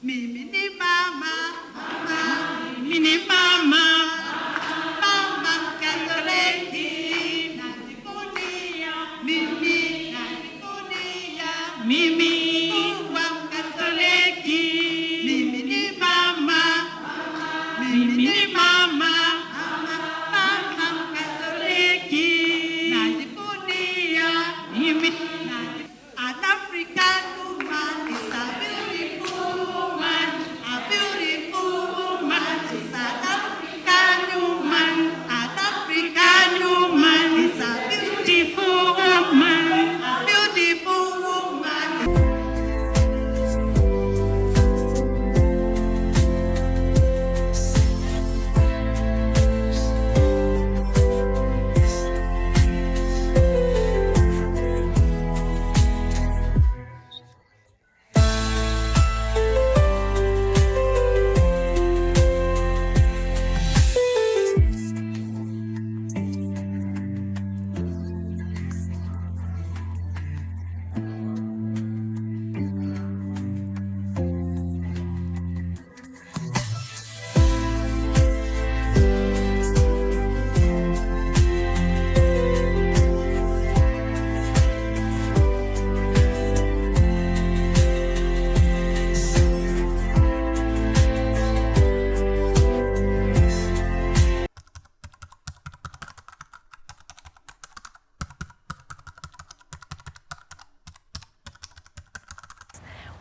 Mimi ni mama, mama, mimi ni mama, mama Katoliki, najivunia, mimi najivunia, mimi kuwa Mkatoliki, mimi ni mama, mimi ni mama, mama Katoliki, najivunia, mimi an African woman is a beautiful woman, a beautiful woman is an African woman, an African woman is a beautiful woman, a beautiful woman.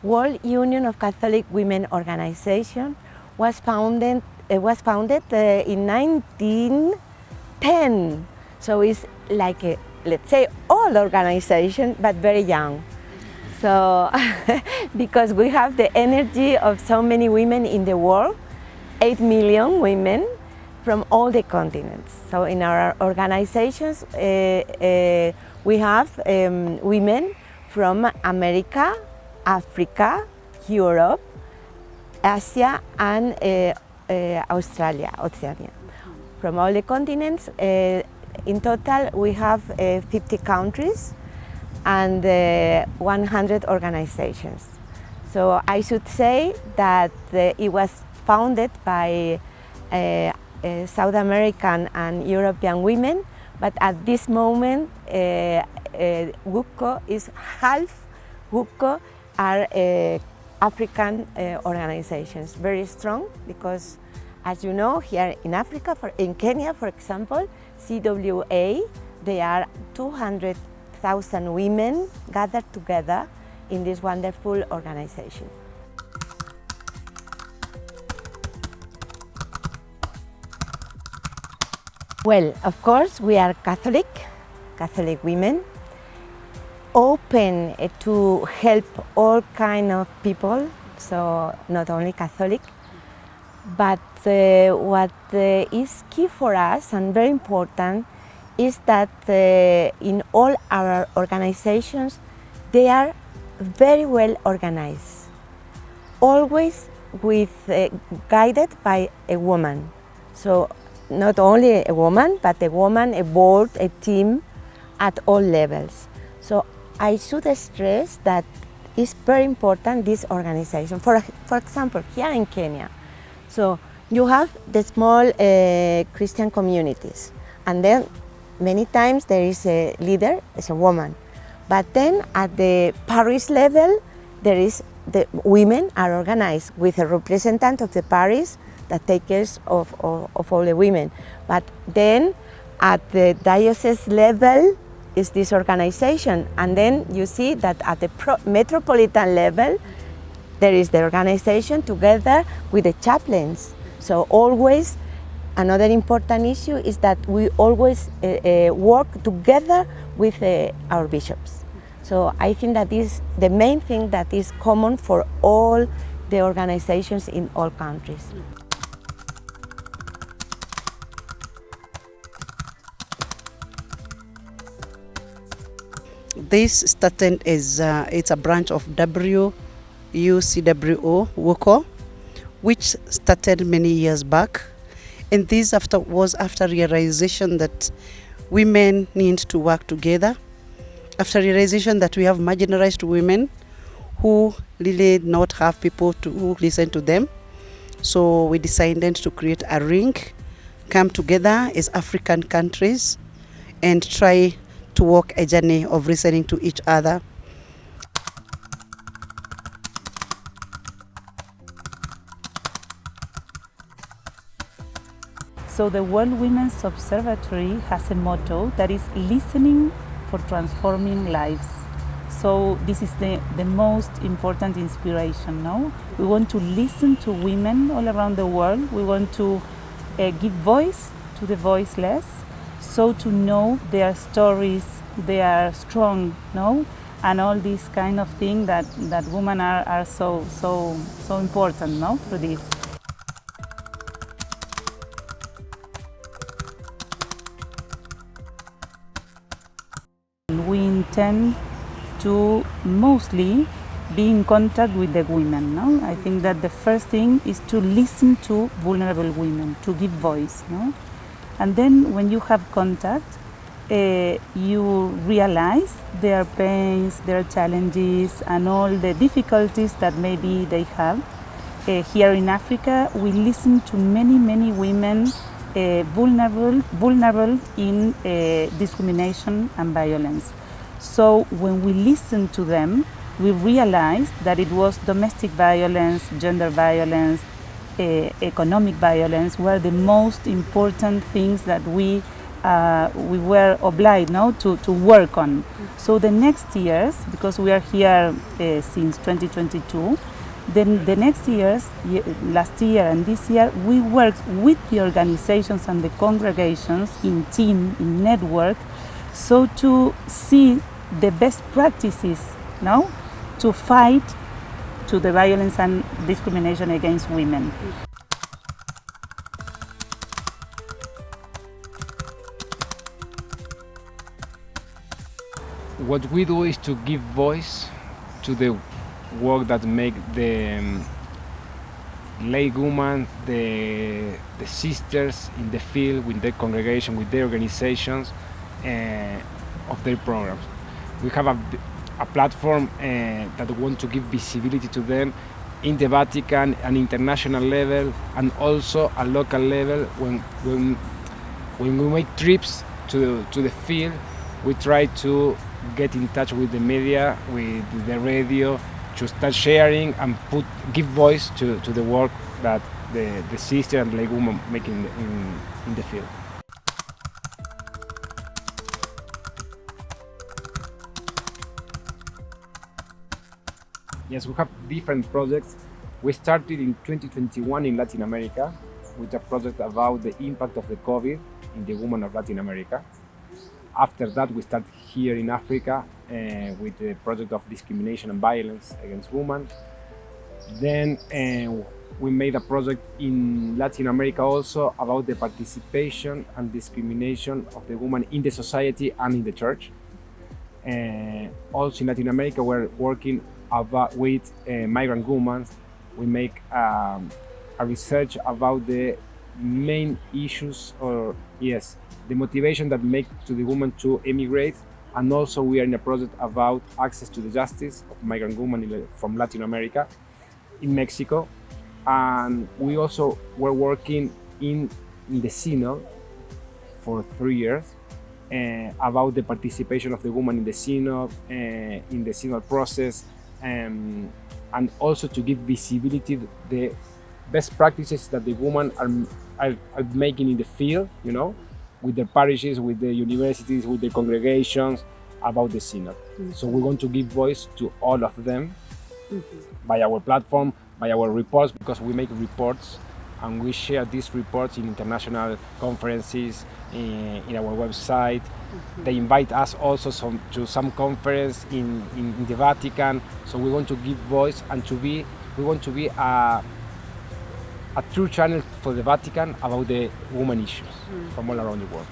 World Union of Catholic Women Organization was founded in 1910. So it's like a, let's say, old organization, but very young. So because we have the energy of so many women in the world, 8 million women from all the continents. So in our organizations, we have women from America, Africa, Europe, Asia, and Australia, Oceania. From all the continents, in total we have 50 countries and 100 organizations. So I should say that it was founded by South American and European women, but at this moment WUCO is half WUCO are African organizations, very strong, because as you know, here in Africa, in Kenya, for example, CWA, they are 200,000 women gathered together in this wonderful organization. Well, of course, we are Catholic women, open to help all kind of people, so not only Catholic, but what is key for us and very important is that in all our organizations they are very well organized, always guided by a woman. So not only a woman, but a woman, a board, a team at all levels. So I should stress that it's very important, this organization. For example, here in Kenya, so you have the small Christian communities, and then many times there is a leader, it's a woman. But then at the parish level, there is the women are organized with a representative of the parish that takes care of all the women. But then at the diocese level, is this organization, and then you see that at the metropolitan level there is the organization together with the chaplains. So always another important issue is that we always work together with our bishops. So I think that is the main thing that is common for all the organizations in all countries. This started as it's a branch of WUCWO, WUCO, which started many years back. And this was after realization that women need to work together, after realization that we have marginalized women who really not have people to listen to them. So we decided to create a ring, come together as African countries and try to walk a journey of listening to each other. So the World Women's Observatory has a motto that is listening for transforming lives. So this is the most important inspiration, no? We want to listen to women all around the world. We want to give voice to the voiceless, so to know their stories, they are strong, no? And all these kind of things that women are so important, no, for this. We intend to mostly be in contact with the women. No? I think that the first thing is to listen to vulnerable women, to give voice. No? And then when you have contact, you realize their pains, their challenges, and all the difficulties that maybe they have. Here in Africa, we listen to many women vulnerable in discrimination and violence. So when we listen to them, we realize that it was domestic violence, gender violence, economic violence were the most important things that we were obliged now to work on. So the next years, because we are here since 2022, then the next years, last year and this year, we worked with the organizations and the congregations in team, in network, so to see the best practices now to fight to the violence and discrimination against women. What we do is to give voice to the work that make the lay women, the sisters in the field, with their congregation, with their organizations of their programs. We have a platform that want to give visibility to them in the Vatican and international level, and also a local level. When we make trips to the field, we try to get in touch with the media, with the radio, to start sharing and give voice to the work that the sister and lay women make in the field. Yes, we have different projects. We started in 2021 in Latin America with a project about the impact of the COVID in the women of Latin America. After that, we started here in Africa with the project of discrimination and violence against women. Then we made a project in Latin America also about the participation and discrimination of the woman in the society and in the church. Also in Latin America, we're working with migrant women. We make a research about the main issues, or yes, the motivation that make to the woman to emigrate. And also we are in a project about access to the justice of migrant women from Latin America in Mexico. And we also were working in the Synod for 3 years about the participation of the woman in the Synod process, and also to give visibility to the best practices that the women are making in the field, you know, with their parishes, with the universities, with the congregations, about the Synod. Mm-hmm. So we want to give voice to all of them by our platform, by our reports, because we make reports and we share these reports in international conferences, in our website. Mm-hmm. They invite us also to some conference in the Vatican. So we want to give voice and we want to be a true channel for the Vatican about the women issues from all around the world.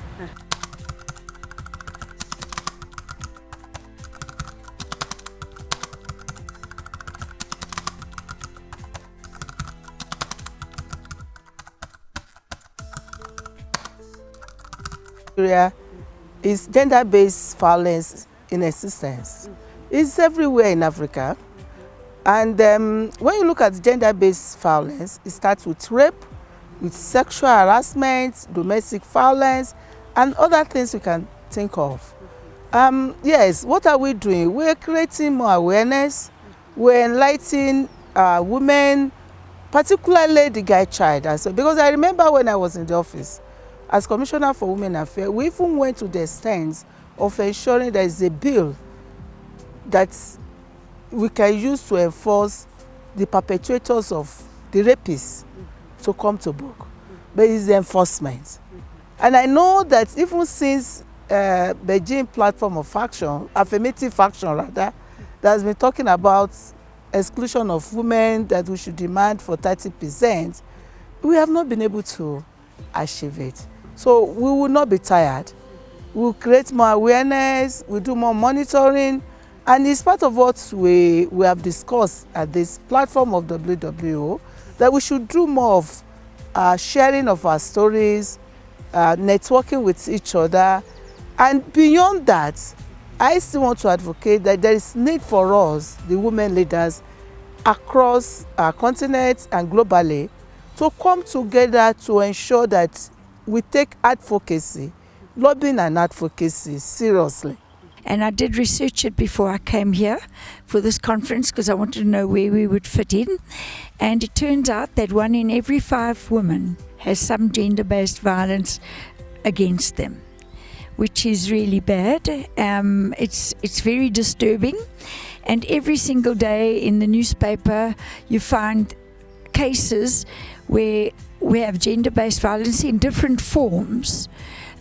Is gender-based violence in existence. It's everywhere in Africa, And when you look at gender-based violence, it starts with rape, with sexual harassment, domestic violence, and other things we can think of. Yes, what are we doing? We're creating more awareness. We're enlightening women, particularly the girl child. So, because I remember when I was in the office as Commissioner for Women Affairs, we even went to the extent of ensuring there is a bill that we can use to enforce the perpetrators of the rapists to come to book. But it's the enforcement. And I know that even since Beijing Platform of Action, Affirmative Action rather, that has been talking about exclusion of women, that we should demand for 30%, we have not been able to achieve it. So we will not be tired. We'll create more awareness, we'll do more monitoring, and it's part of what we have discussed at this platform of WWO, that we should do more of sharing of our stories, networking with each other. And beyond that, I still want to advocate that there is need for us, the women leaders, across our continent and globally, to come together to ensure that we take advocacy, lobbying and advocacy seriously. And I did research it before I came here for this conference because I wanted to know where we would fit in. And it turns out that 1 in every 5 women has some gender-based violence against them, which is really bad. It's very disturbing. And every single day in the newspaper, you find cases where we have gender-based violence in different forms.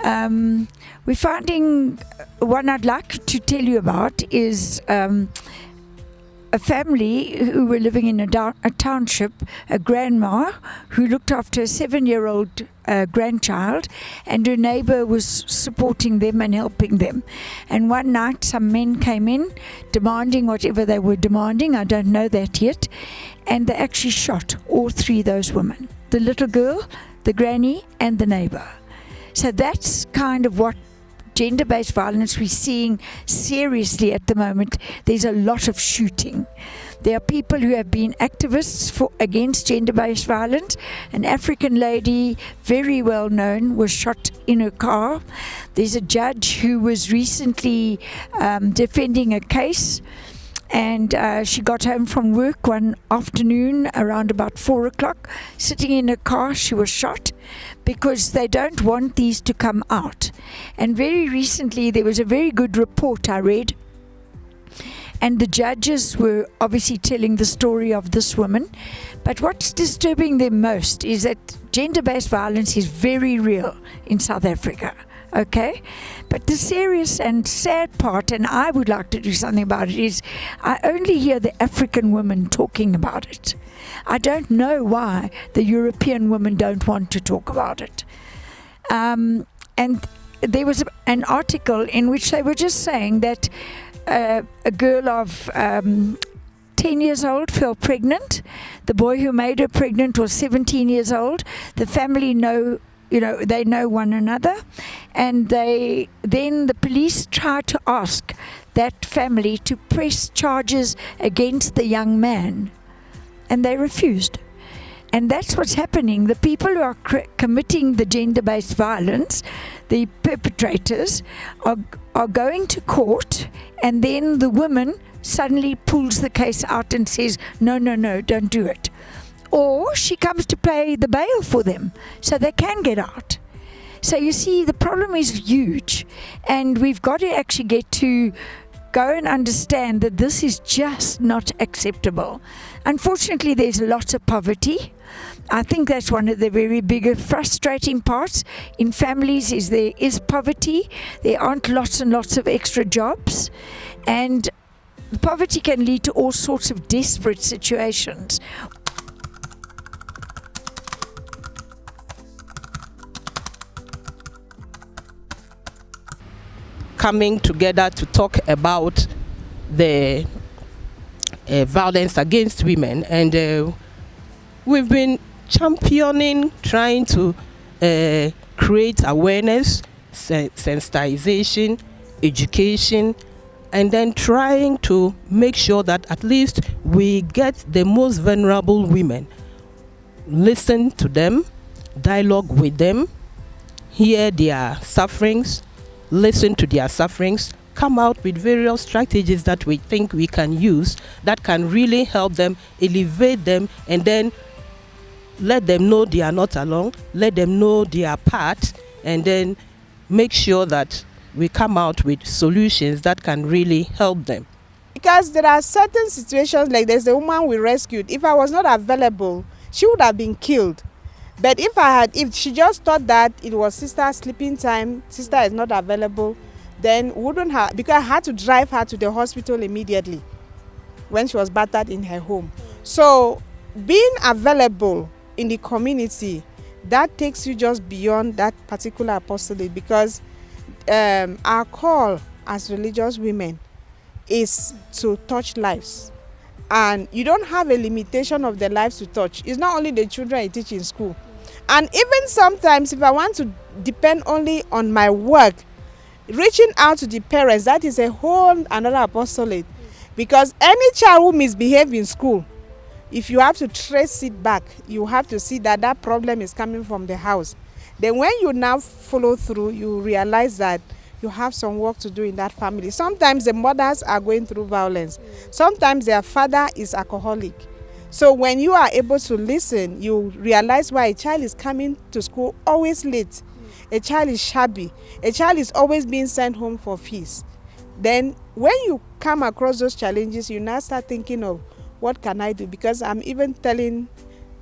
We're finding one I'd like to tell you about is a family who were living in a township, a grandma who looked after a 7-year-old grandchild, and her neighbor was supporting them and helping them. And one night some men came in demanding whatever they were demanding, I don't know that yet, and they actually shot all 3 of those women, the little girl, the granny and the neighbor. So that's kind of what gender-based violence we're seeing seriously at the moment. There's a lot of shooting. There are people who have been activists against gender-based violence. An African lady, very well known, was shot in her car. There's a judge who was recently defending a case, and she got home from work one afternoon around about 4 o'clock. Sitting in her car, she was shot because they don't want these to come out. And very recently there was a very good report I read, and the judges were obviously telling the story of this woman. But what's disturbing them most is that gender-based violence is very real in South Africa. Okay, but the serious and sad part, and I would like to do something about it, is I only hear the African women talking about it. I don't know why the European women don't want to talk about it. And there was an article in which they were just saying that a girl of 10 years old fell pregnant. The boy who made her pregnant was 17 years old. The family they know one another, and then the police tried to ask that family to press charges against the young man, and they refused. And that's what's happening. The people who are committing the gender-based violence, the perpetrators, are going to court, and then the woman suddenly pulls the case out and says, no, don't do it. Or she comes to pay the bail for them so they can get out. So you see, the problem is huge, and we've got to actually get to go and understand that this is just not acceptable. Unfortunately, there's lots of poverty. I think that's one of the very bigger frustrating parts in families, is there is poverty. There aren't lots and lots of extra jobs, and poverty can lead to all sorts of desperate situations. Coming together to talk about the violence against women, and we've been championing, trying to create awareness, sensitization, education, and then trying to make sure that at least we get the most vulnerable women, listen to them, dialogue with them, hear their sufferings, listen to their sufferings, come out with various strategies that we think we can use that can really help them, elevate them, and then let them know they are not alone, let them know their part, and then make sure that we come out with solutions that can really help them. Because there are certain situations, like there's the woman we rescued. If I was not available, she would have been killed. But if she just thought that it was sister's sleeping time, sister is not available, then wouldn't have, because I had to drive her to the hospital immediately when she was battered in her home. So being available in the community, that takes you just beyond that particular apostolate, because our call as religious women is to touch lives. And you don't have a limitation of the lives to touch. It's not only the children you teach in school. And even sometimes if I want to depend only on my work, reaching out to the parents, that is a whole another apostolate. Because any child who misbehaves in school, if you have to trace it back, you have to see that that problem is coming from the house. Then when you now follow through, you realize that you have some work to do in that family. Sometimes the mothers are going through violence. Sometimes their father is alcoholic. So when you are able to listen, you realize why a child is coming to school always late. A child is shabby. A child is always being sent home for fees. Then when you come across those challenges, you now start thinking of, what can I do? Because I'm even telling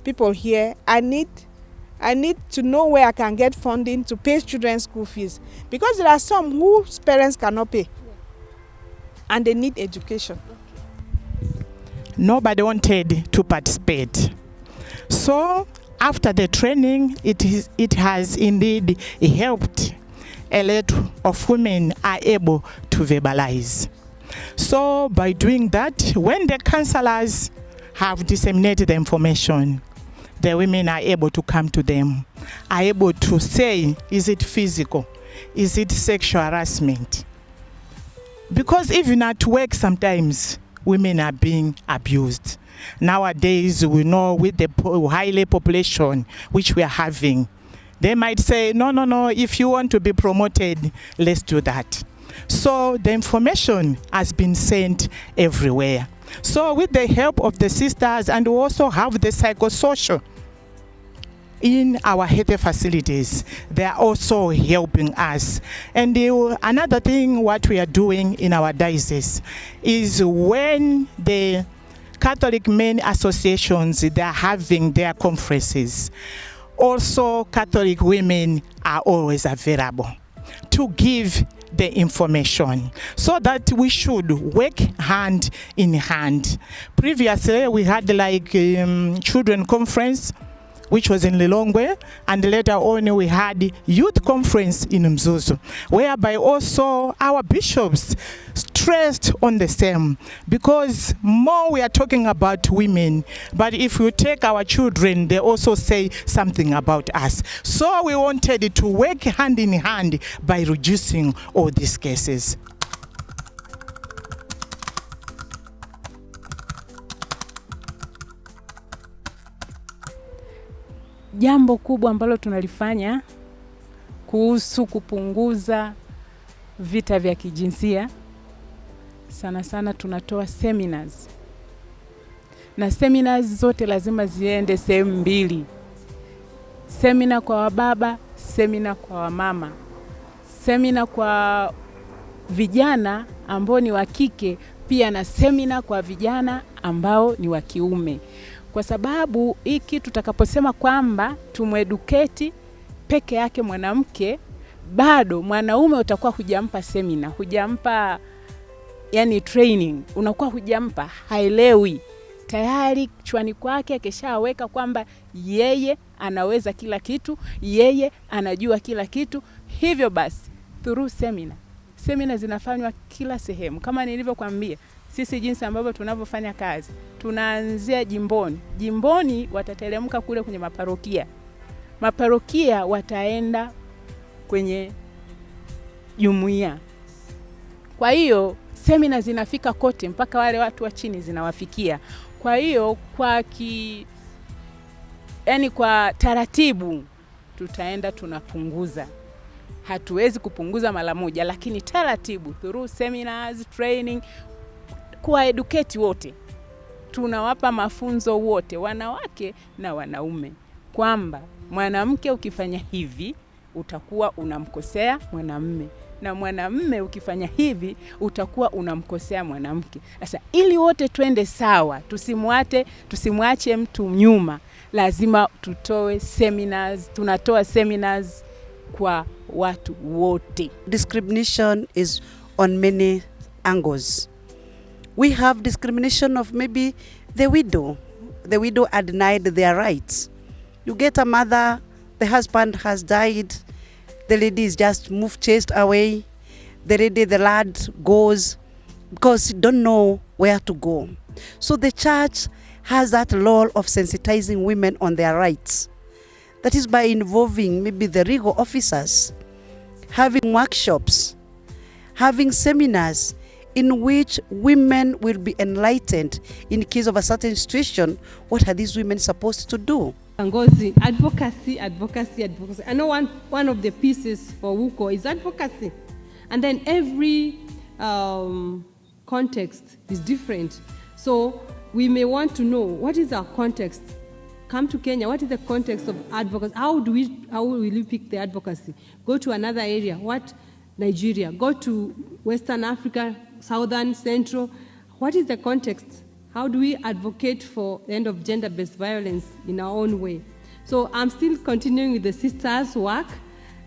people here, I need to know where I can get funding to pay children's school fees. Because there are some whose parents cannot pay. And they need education. Nobody wanted to participate. So after the training, it has indeed helped. A lot of women are able to verbalize. So by doing that, when the counselors have disseminated the information, the women are able to come to them, are able to say, is it physical? Is it sexual harassment? Because even at work sometimes, women are being abused. Nowadays, we know with the highly population which we are having, they might say, no, if you want to be promoted, let's do that. So the information has been sent everywhere. So with the help of the sisters, and we also have the psychosocial in our health facilities, they are also helping us. And another thing what we are doing in our diocese is when the Catholic men associations, they are having their conferences, also Catholic women are always available to give the information, so that we should work hand in hand. Previously, we had like children conference, which was in Lilongwe, and later on we had youth conference in Mzuzu, whereby also our bishops stressed on the same, because more we are talking about women, but if you take our children, they also say something about us. So we wanted to work hand in hand by reducing all these cases. Jambo kubwa ambalo tunalifanya kuhusu kupunguza vita vya kijinsia, sana sana tunatoa seminars. Na seminars zote lazima ziende sehemu mbili. Seminar kwa wababa, seminar kwa wamama. Seminar kwa vijana ambao ni wa kike, pia na seminar kwa vijana ambao ni wa kiume. Kwa sababu hiki tutakaposema kwamba tumueduketi peke yake mwanamke, bado mwanaume utakuwa hujampa seminar, hujampa yani training, unakuwa hujampa, haelewi. Tayari kichwani kwake akishaweka kwamba yeye anaweza kila kitu, yeye anajua kila kitu. Hivyo basi through seminar zinafanywa kila sehemu. Kama nilivyokuambia, sisi jinsi ambavyo tunavyofanya kazi, tunaanzia jimboni. Jimboni watatelemka kule kwenye maparokia. Maparokia wataenda kwenye jumuiya. Kwa hiyo semina zinafika kote mpaka wale watu wa chini zinawafikia. Kwa hiyo kwa taratibu tutaenda tunapunguza. Hatuwezi kupunguza mara moja, lakini taratibu through seminars, training, kuwa educate wote. Tunawapa mafunzo wote, wanawake na wanaume, kwamba mwanamke ukifanya hivi utakuwa unamkosea mwanamume, na mwanamume ukifanya hivi utakuwa unamkosea mwanamke. Sasa ili wote twende sawa, tusimwache mtu nyuma, lazima tutoe seminars. Tunatoa seminars kwa watu wote. Discrimination is on many angles. We have discrimination of maybe the widow. The widow are denied their rights. You get a mother, the husband has died, the lady is just chased away. The lad goes because he don't know where to go. So the church has that role of sensitizing women on their rights. That is by involving maybe the legal officers, having workshops, having seminars in which women will be enlightened in case of a certain situation. What are these women supposed to do? Ngozi, advocacy. I know one of the pieces for WUCO is advocacy. And then every context is different. So we may want to know, what is our context? Come to Kenya, what is the context of advocacy? How will you pick the advocacy? Go to another area, what? Nigeria. Go to Western Africa, Southern, Central. What is the context? How do we advocate for the end of gender-based violence in our own way? So I'm still continuing with the sisters' work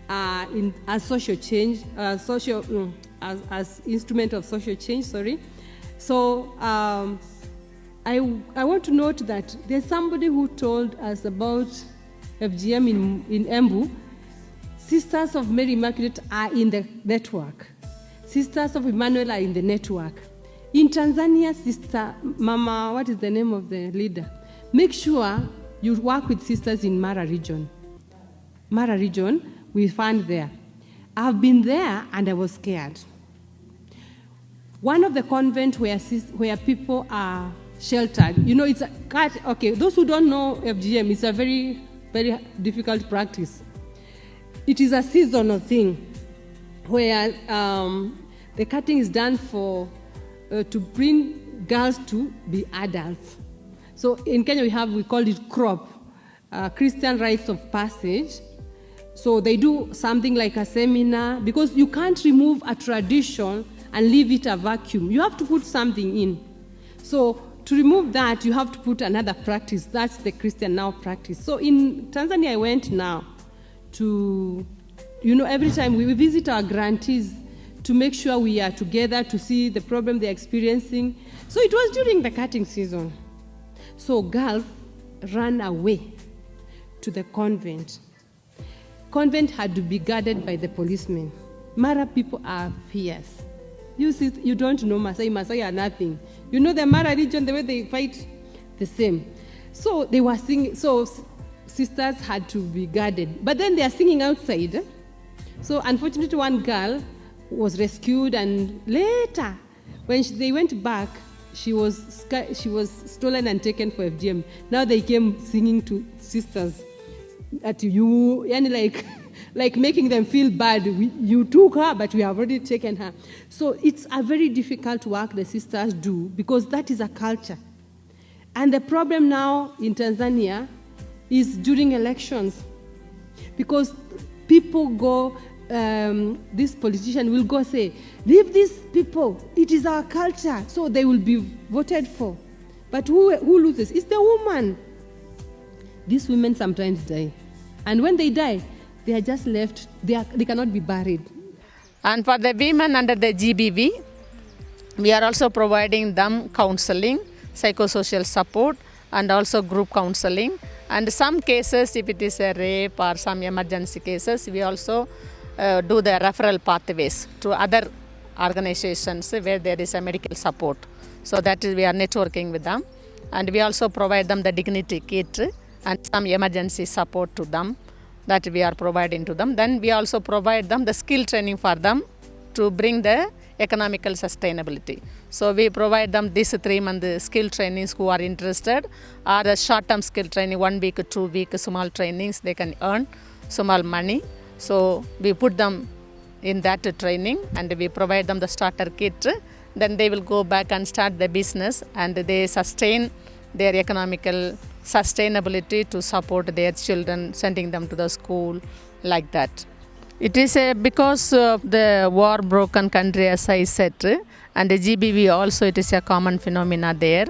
as social change, as instrument of social change. So I want to note that there's somebody who told us about FGM in Embu. Sisters of Mary Immaculate are in the network. Sisters of Emmanuel are in the network. In Tanzania, Sister Mama, what is the name of the leader? Make sure you work with sisters in Mara region. Mara region, we find there. I've been there and I was scared. One of the convent where people are sheltered, it's okay, those who don't know FGM, it's a very, very difficult practice. It is a seasonal thing where the cutting is done to bring girls to be adults. So in Kenya we call it crop, Christian rites of passage. So they do something like a seminar, because you can't remove a tradition and leave it a vacuum. You have to put something in. So to remove that, you have to put another practice. That's the Christian now practice. So in Tanzania, I went now to, every time we visit our grantees to make sure we are together to see the problem they're experiencing. So it was during the cutting season. So girls ran away to the convent. Convent had to be guarded by the policemen. Mara people are fierce. You don't know Masai are nothing. The Mara region, the way they fight, the same. So they were singing, so sisters had to be guarded. But then they are singing outside. So unfortunately, one girl was rescued, and later, when they went back, she was stolen and taken for FGM. Now they came singing to sisters at you, and like making them feel bad. You took her, but we have already taken her. So it's a very difficult work the sisters do, because that is a culture. And the problem now in Tanzania is during elections, because people go, this politician will go say, leave these people, it is our culture, so they will be voted for. But who loses? It's the woman. These women sometimes die. And when they die, they are just left, they cannot be buried. And for the women under the GBV, we are also providing them counseling, psychosocial support, and also group counseling. And some cases, if it is a rape or some emergency cases, we also do the referral pathways to other organizations where there is a medical support. So that is, we are networking with them. And we also provide them the dignity kit and some emergency support to them that we are providing to them. Then we also provide them the skill training for them to bring the economical sustainability. So we provide them this 3-month skill trainings who are interested, or the short-term skill training, 1 week, 2 week small trainings, they can earn small money. So we put them in that training and we provide them the starter kit. Then they will go back and start the business, and they sustain their economical sustainability to support their children, sending them to the school like that. It is because of the war-broken country, as I said, and the GBV also, it is a common phenomena there.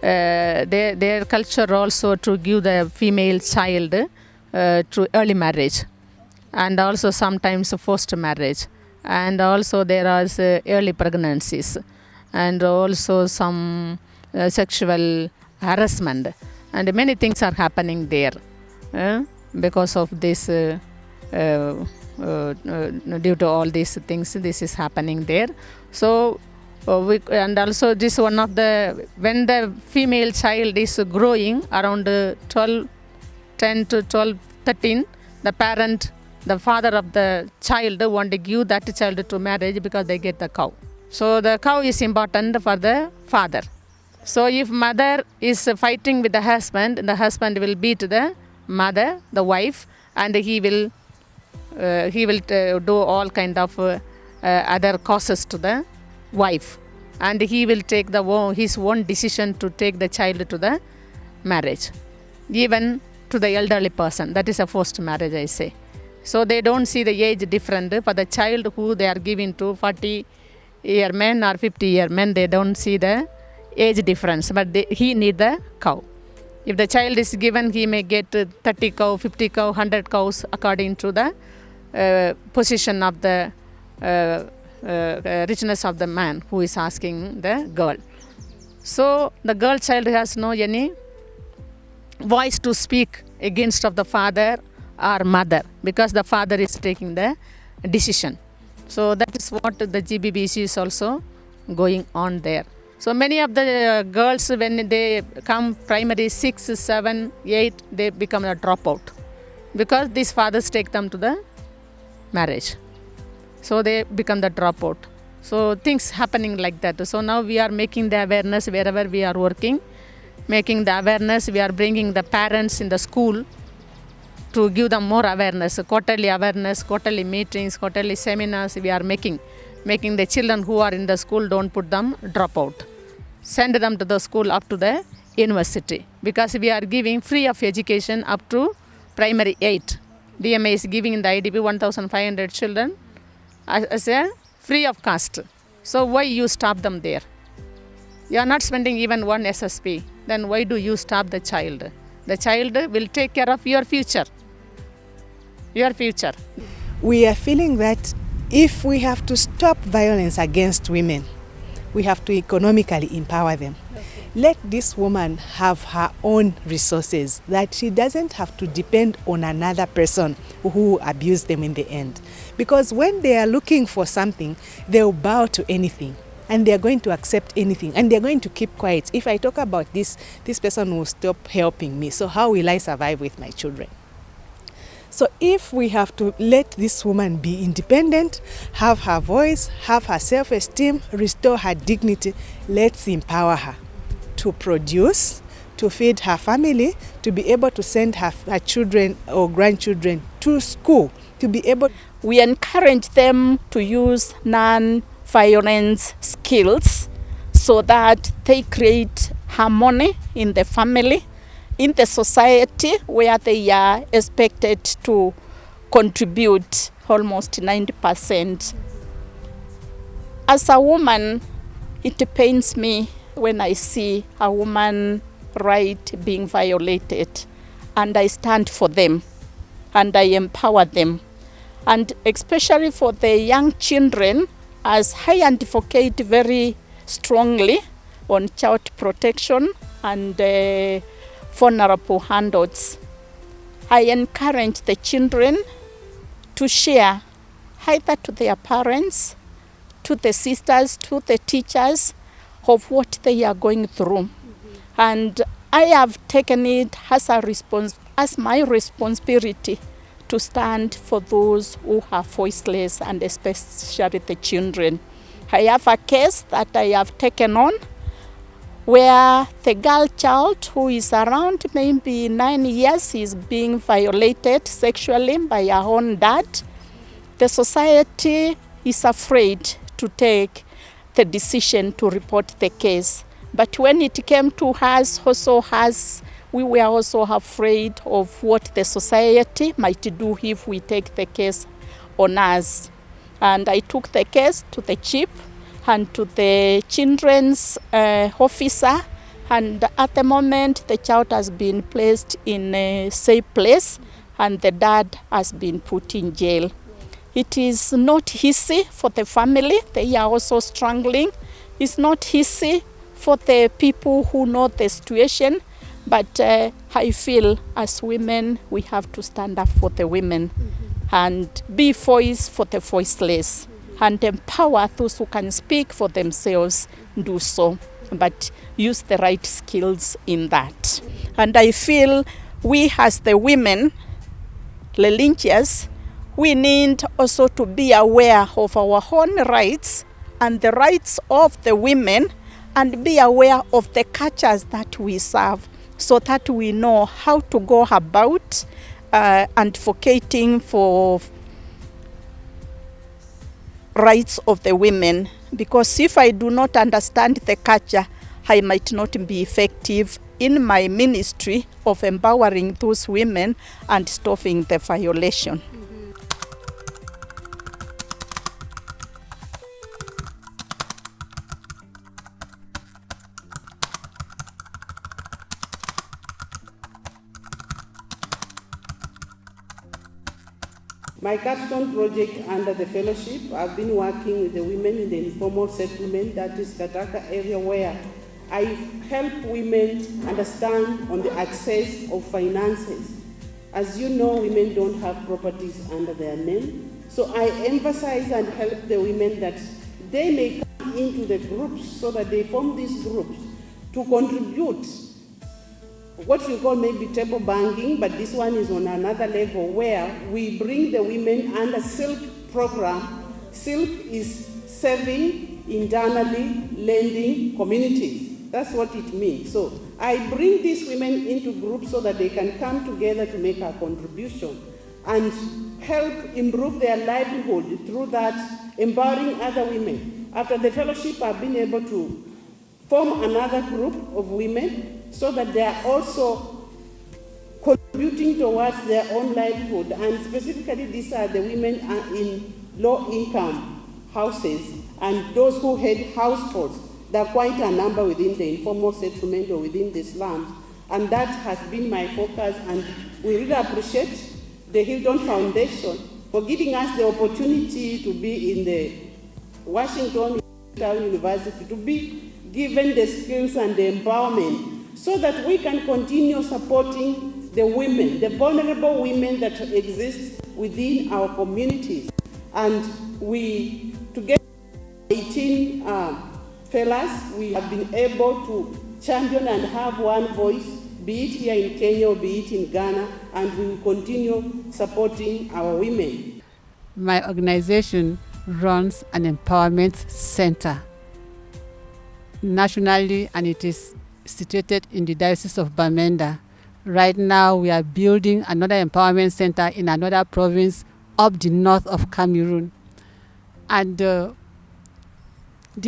Their culture also to give the female child to early marriage, and also sometimes forced marriage, and also there are early pregnancies, and also some sexual harassment, and many things are happening there because of this. Due to all these things, this is happening there. So and also this one of the, when the female child is growing around 10 to 12, 13, the parent, the father of the child want to give that child to marriage because they get the cow. So the cow is important for the father. So if mother is fighting with the husband will beat the mother, the wife, and he will do all kind of other causes to the wife, and he will take his own decision to take the child to the marriage, even to the elderly person. That is a forced marriage, I say. So they don't see the age different for the child who they are giving to 40-year men or 50-year men. They don't see the age difference, but he need the cow. If the child is given, he may get 30 cow, 50 cow, 100 cows according to the position of the richness of the man who is asking the girl. So the girl child has no any voice to speak against of the father or mother, because the father is taking the decision. So that is what the GBBC is also going on there. So many of the girls, when they come primary 6, 7, 8, they become a dropout because these fathers take them to the marriage. So they become the dropout. So things happening like that. So now we are making the awareness wherever we are working, making the awareness. We are bringing the parents in the school to give them more awareness, quarterly meetings, quarterly seminars we are making the children who are in the school, don't put them drop out. Send them to the school up to the university, because we are giving free of education up to primary 8. DMA is giving in the IDP 1,500 children as a free of cost. So why you stop them there? You are not spending even one SSP. Then why do you stop the child? The child will take care of your future. Your future. We are feeling that if we have to stop violence against women, we have to economically empower them. Okay. Let this woman have her own resources, that she doesn't have to depend on another person who abuse them in the end. Because when they are looking for something, they'll bow to anything. And they're going to accept anything, and they're going to keep quiet. If I talk about this person will stop helping me. So how will I survive with my children? So if we have to let this woman be independent, have her voice, have her self-esteem, restore her dignity, let's empower her to produce, to feed her family, to be able to send her children or grandchildren to school, to be able. We encourage them to use non-violence skills so that they create harmony in the family, in the society, where they are expected to contribute almost 90%. As a woman, it pains me when I see a woman's right being violated, and I stand for them and I empower them. And especially for the young children, as I advocate very strongly on child protection and vulnerable adults, I encourage the children to share either to their parents, to the sisters, to the teachers of what they are going through. Mm-hmm. And I have taken it as my responsibility to stand for those who are voiceless, and especially the children, I have a case that I have taken on where the girl child who is around maybe 9 years is being violated sexually by her own dad. The society is afraid to take the decision to report the case. But when it came to us, we were also afraid of what the society might do if we take the case on us. And I took the case to the chief and to the children's officer, and at the moment the child has been placed in a safe place and the dad has been put in jail. It is not easy for the family, they are also struggling. It's not easy for the people who know the situation, but I feel as women we have to stand up for the women and be voice for the voiceless, and empower those who can speak for themselves, do so, but use the right skills in that. And I feel we as the women, Lelinchias, we need also to be aware of our own rights and the rights of the women, and be aware of the cultures that we serve, so that we know how to go about advocating for rights of the women. Because if I do not understand the culture, I might not be effective in my ministry of empowering those women and stopping the violation. My capstone project under the fellowship, I've been working with the women in the informal settlement, that is Kataka area, where I help women understand on the access of finances. As you know, women don't have properties under their name. So I emphasize and help the women that they may come into the groups, so that they form these groups to contribute what you call maybe table banking, but this one is on another level, where we bring the women under SILK program. SILK is saving, internally lending communities. That's what it means. So I bring these women into groups so that they can come together to make a contribution and help improve their livelihood through that, empowering other women. After the fellowship, I've been able to form another group of women so that they are also contributing towards their own livelihood. And specifically, these are the women in low-income houses and those who head households. There are quite a number within the informal settlement or within the slums. And that has been my focus, and we really appreciate the Hilton Foundation for giving us the opportunity to be in the Washington University, to be given the skills and the empowerment, so that we can continue supporting the women, the vulnerable women that exist within our communities. And we, together with 18 fellas, we have been able to champion and have one voice, be it here in Kenya or be it in Ghana, and we will continue supporting our women. My organization runs an empowerment center nationally, and it is situated in the Diocese of Bamenda. Right now, we are building another empowerment center in another province up the north of Cameroon. And the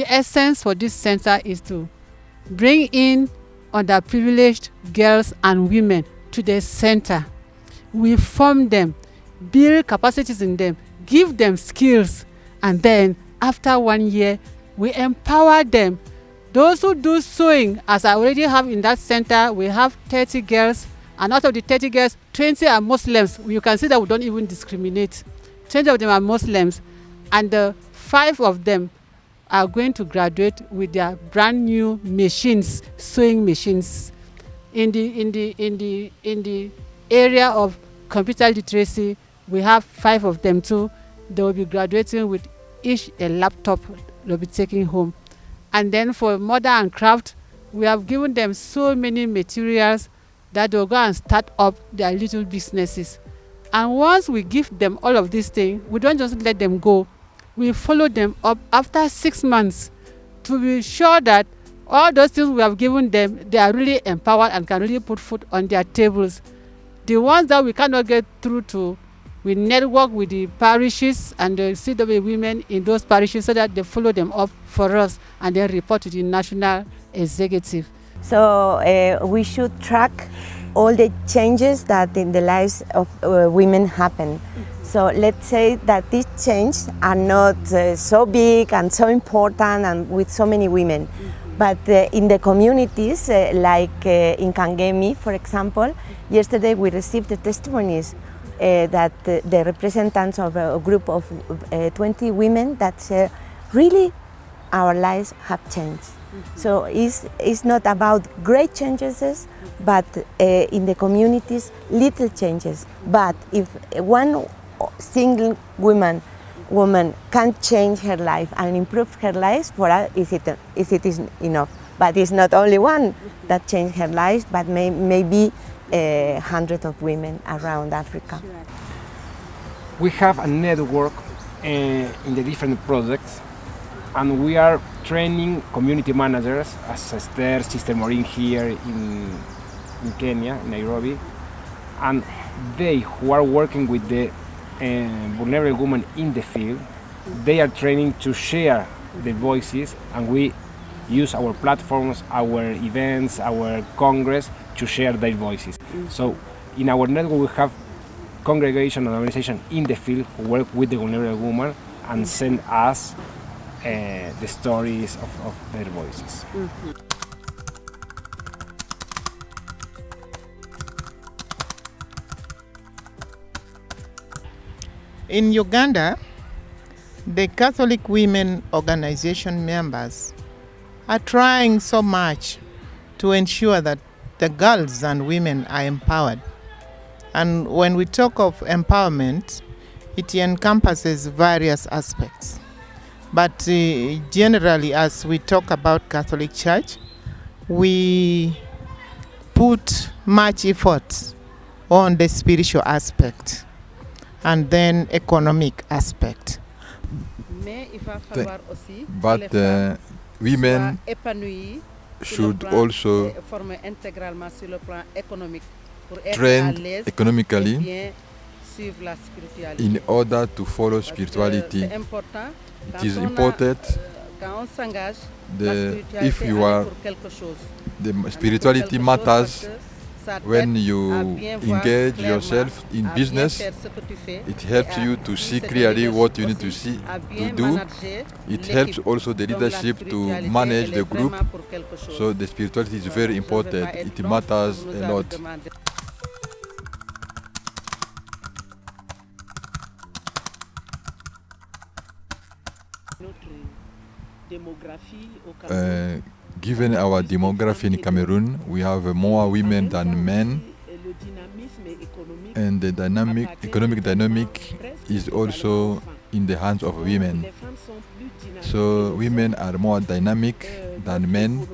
essence for this center is to bring in underprivileged girls and women to the center. We form them, build capacities in them, give them skills, and then after 1 year, we empower them. Those who do sewing, as I already have in that center, we have 30 girls, and out of the 30 girls, 20 are Muslims. You can see that we don't even discriminate. 20 of them are Muslims, and 5 of them are going to graduate with their brand new machines, sewing machines. In the area of computer literacy, we have 5 of them too. They will be graduating with each a laptop they'll be taking home. And then for mother and craft, we have given them so many materials that they'll go and start up their little businesses. And once we give them all of these things, we don't just let them go. we follow them up after 6 months to be sure that all those things we have given them, they are really empowered and can really put food on their tables. The ones that we cannot get through to, we network with the parishes and the CW women in those parishes so that they follow them up for us and then report to the national executive. So we should track all the changes that in the lives of women happen. So let's say that these changes are not so big and so important and with so many women. But in the communities, like in Kangemi, for example, yesterday we received the testimonies that the representatives of a group of 20 women that say, really, our lives have changed. So it's not about great changes, but in the communities, little changes. But if one single woman can change her life and improve her life, for us, it is enough. But it's not only one that changed her life, but maybe hundreds of women around Africa. We have a network in the different projects, and we are training community managers, as Esther, Sister Maureen here in Kenya, in Nairobi, and they who are working with the vulnerable women in the field, they are training to share the voices, and we use our platforms, our events, our congress to share their voices. So in our network we have congregation and organization in the field who work with the vulnerable women and send us the stories of their voices. In Uganda, the Catholic Women Organization members are trying so much to ensure that the girls and women are empowered. And when we talk of empowerment, it encompasses various aspects. But generally, as we talk about Catholic Church, we put much effort on the spiritual aspect and then economic aspect. But women should also train economically in order to follow spirituality. It is important if you are, the spirituality matters when you engage yourself in business. It helps you to see clearly what you need to do. It helps also the leadership to manage the group. So the spirituality is very important. It matters a lot. Given our demography in Cameroon, we have more women than men, and the economic dynamic is also in the hands of women. So women are more dynamic than men.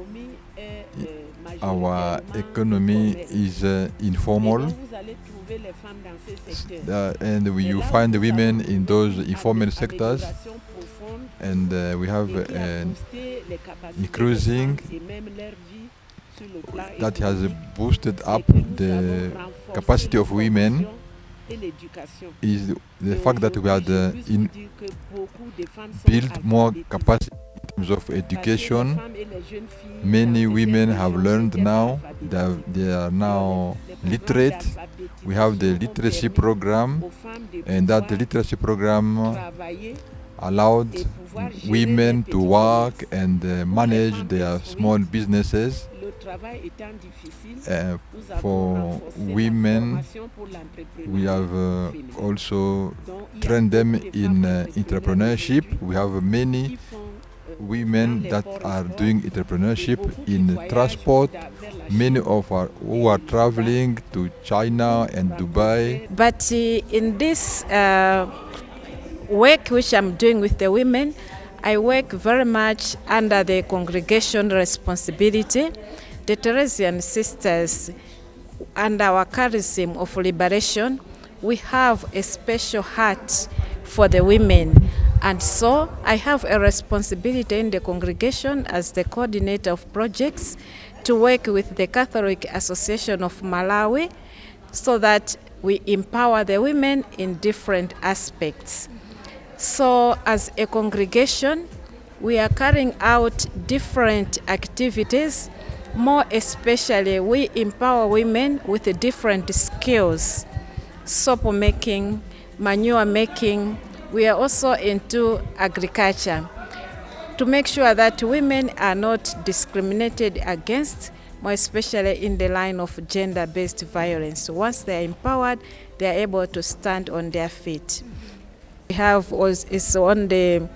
Our economy is informal, and you find the women in those informal sectors, and we have increasing that has boosted up the capacity of women is the fact that we had built more capacity in terms of education. Many women have learned now, they are now literate. We have the literacy program, and that literacy program allowed women to work and manage their small businesses. For women, we have also trained them in entrepreneurship. We have many women that are doing entrepreneurship in transport. Many of our who are traveling to China and Dubai. But in this work which I'm doing with the women, I work very much under the congregation responsibility. The Teresian sisters, under our charism of liberation, we have a special heart for the women, And so I have a responsibility in the congregation as the coordinator of projects to work with the Catholic Association of Malawi so that we empower the women in different aspects. So as a congregation, we are carrying out different activities. More especially, we empower women with different skills, soap making, manure making. We are also into agriculture to make sure that women are not discriminated against, more especially in the line of gender-based violence. Once they are empowered, they are able to stand on their feet. We have is on the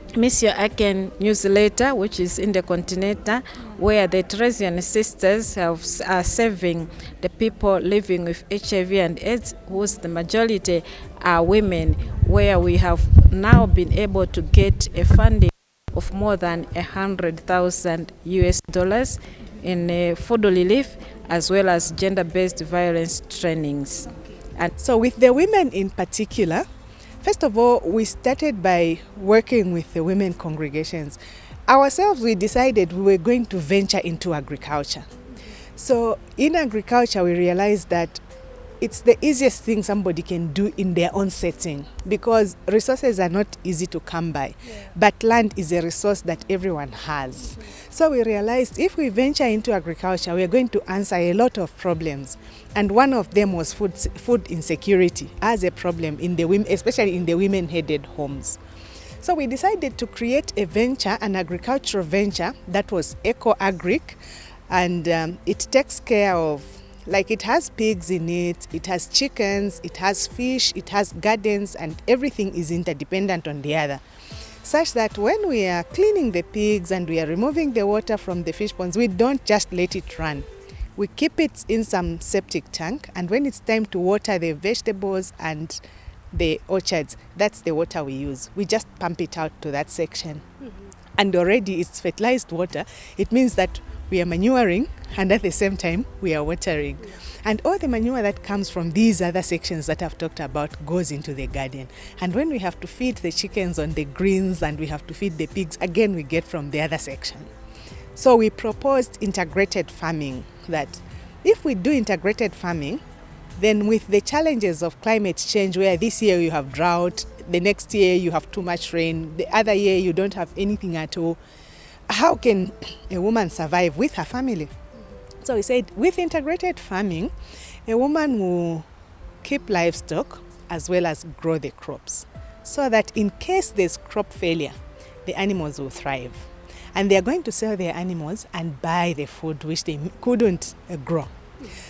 Missio Againt newsletter, which is in the Continental, where the Teresian sisters are serving the people living with HIV and AIDS, whose the majority are women, where we have now been able to get a funding of more than $100,000 in food relief as well as gender-based violence trainings. And so with the women in particular, first of all, we started by working with the women congregations. Ourselves, we decided we were going to venture into agriculture. So in agriculture, we realized that it's the easiest thing somebody can do in their own setting because resources are not easy to come by, but land is a resource that everyone has. So we realized if we venture into agriculture, we are going to answer a lot of problems. And one of them was food insecurity as a problem in the women, especially in the women-headed homes. So we decided to create a venture, an agricultural venture that was eco-agric, and it takes care of, like, it has pigs in it, it has chickens, it has fish, it has gardens, and everything is interdependent on the other. Such that when we are cleaning the pigs and we are removing the water from the fish ponds, we don't just let it run. We keep it in some septic tank, and when it's time to water the vegetables and the orchards, that's the water we use. We just pump it out to that section. And already it's fertilized water. It means that we are manuring and at the same time we are watering. And all the manure that comes from these other sections that I've talked about goes into the garden. And when we have to feed the chickens on the greens and we have to feed the pigs, again we get from the other section. So we proposed integrated farming, that if we do integrated farming, then with the challenges of climate change, where this year you have drought, the next year you have too much rain, the other year you don't have anything at all, how can a woman survive with her family? So we said with integrated farming, a woman will keep livestock as well as grow the crops, so that in case there's crop failure, the animals will thrive. And they are going to sell their animals and buy the food which they couldn't grow.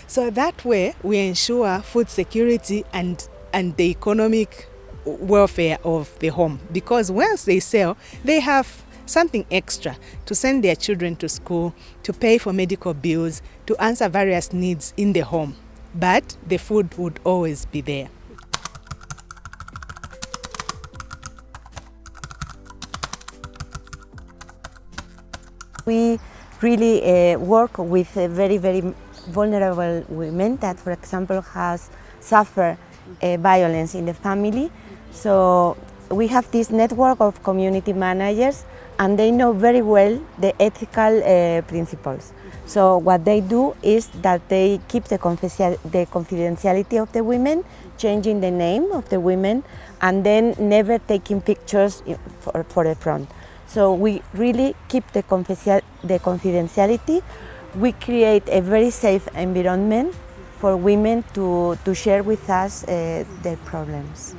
So that way we ensure food security and the economic welfare of the home, because once they sell, they have something extra to send their children to school, to pay for medical bills, to answer various needs in the home. But the food would always be there. We really work with very, very vulnerable women that, for example, has suffered violence in the family. So we have this network of community managers, and they know very well the ethical principles. So what they do is that they keep the confidentiality of the women, changing the name of the women, and then never taking pictures for the front. So we really keep the confidentiality. We create a very safe environment for women to share with us their problems.